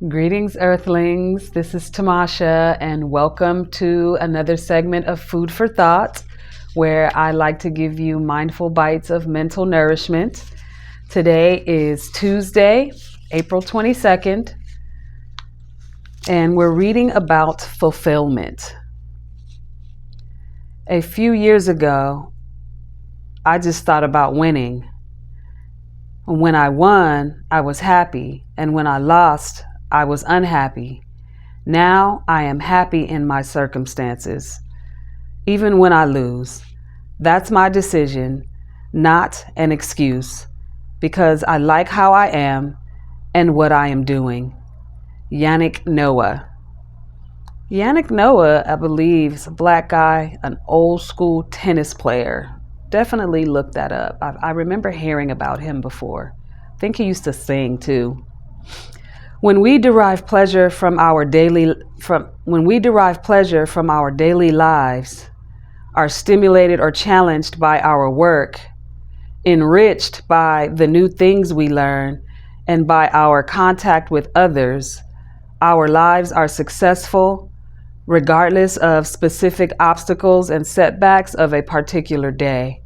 Greetings, Earthlings. This is Tamasha, and welcome to another segment of Food for Thought, where I like to give you mindful bites of mental nourishment. Today is Tuesday, April 22nd, and we're reading about fulfillment. A few years ago, I just thought about winning. When I won, I was happy, and when I lost, I was unhappy. Now I am happy in my circumstances, even when I lose. That's my decision, not an excuse, because I like how I am and what I am doing. Yannick Noah. Yannick Noah, I believe, is a black guy, an old school tennis player. Definitely look that up. I remember hearing about him before. I think he used to sing too. When we derive pleasure from our daily lives, are stimulated or challenged by our work, enriched by the new things we learn, and by our contact with others, our lives are successful regardless of specific obstacles and setbacks of a particular day.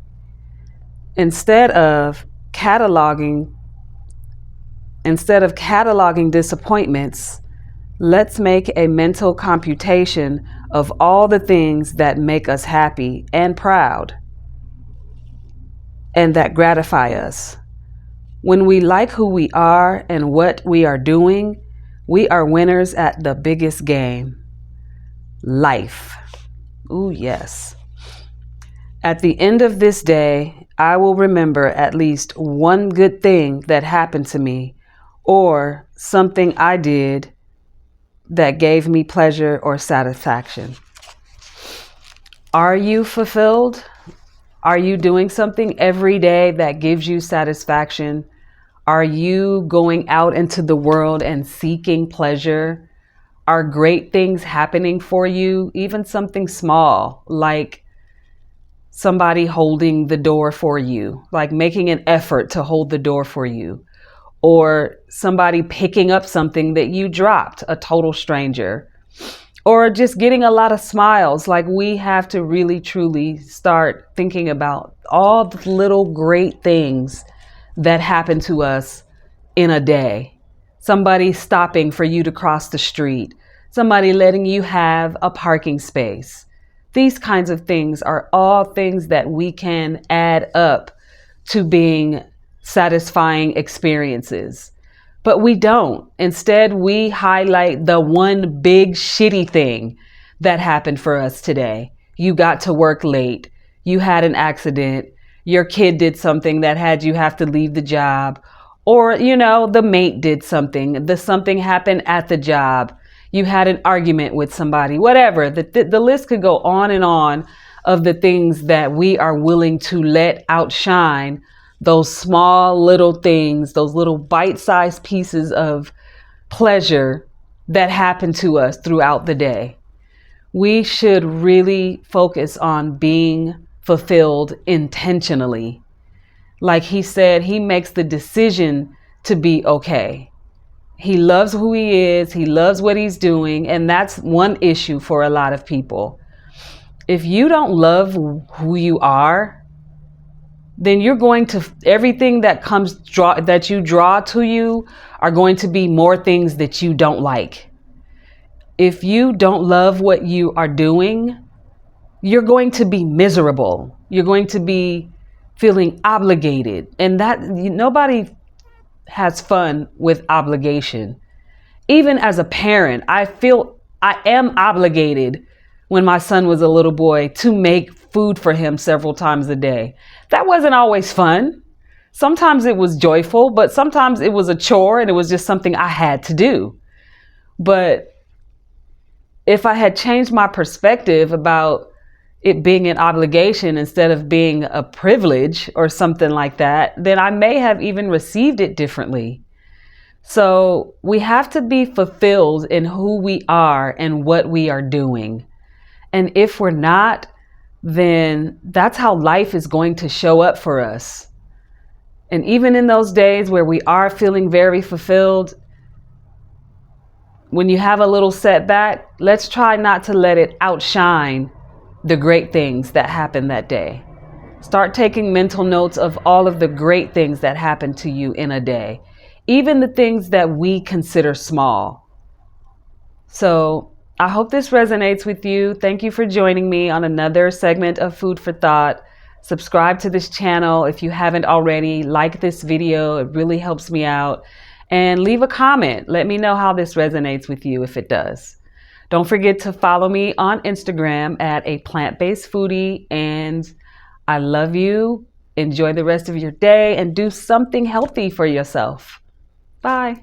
Instead of cataloging disappointments, let's make a mental computation of all the things that make us happy and proud and that gratify us. When we like who we are and what we are doing, we are winners at the biggest game, life. Ooh, yes. At the end of this day, I will remember at least one good thing that happened to me, or something I did that gave me pleasure or satisfaction. Are you fulfilled? Are you doing something every day that gives you satisfaction? Are you going out into the world and seeking pleasure? Are great things happening for you? Even something small, like somebody holding the door for you, like making an effort to hold the door for you. Or somebody picking up something that you dropped, a total stranger, or just getting a lot of smiles. Like, we have to really, truly start thinking about all the little great things that happen to us in a day. Somebody stopping for you to cross the street, somebody letting you have a parking space. These kinds of things are all things that we can add up to being satisfying experiences, but we don't. Instead, we highlight the one big shitty thing that happened for us today. You got to work late. You had an accident. Your kid did something that had you have to leave the job. Or, the mate did something. Something happened at the job. You had an argument with somebody, whatever. The list could go on and on of the things that we are willing to let outshine those small little things, those little bite-sized pieces of pleasure that happen to us throughout the day. We should really focus on being fulfilled intentionally. Like he said, he makes the decision to be okay. He loves who he is. He loves what he's doing. And that's one issue for a lot of people. If you don't love who you are, then you're going to, everything that you draw to you are going to be more things that you don't like. If you don't love what you are doing, you're going to be miserable. You're going to be feeling obligated, and that nobody has fun with obligation. Even as a parent, I feel I am obligated when my son was a little boy to make food for him several times a day. That wasn't always fun. Sometimes it was joyful, but sometimes it was a chore and it was just something I had to do. But if I had changed my perspective about it being an obligation instead of being a privilege or something like that, then I may have even received it differently. So we have to be fulfilled in who we are and what we are doing. And if we're not, then that's how life is going to show up for us. And even in those days where we are feeling very fulfilled, when you have a little setback, let's try not to let it outshine the great things that happened that day. Start taking mental notes of all of the great things that happened to you in a day, even the things that we consider small. So I hope this resonates with you. Thank you for joining me on another segment of Food for Thought. Subscribe to this channel if you haven't already. Like this video, it really helps me out. And leave a comment. Let me know how this resonates with you if it does. Don't forget to follow me on Instagram at a plant-based foodie. And I love you. Enjoy the rest of your day and do something healthy for yourself. Bye.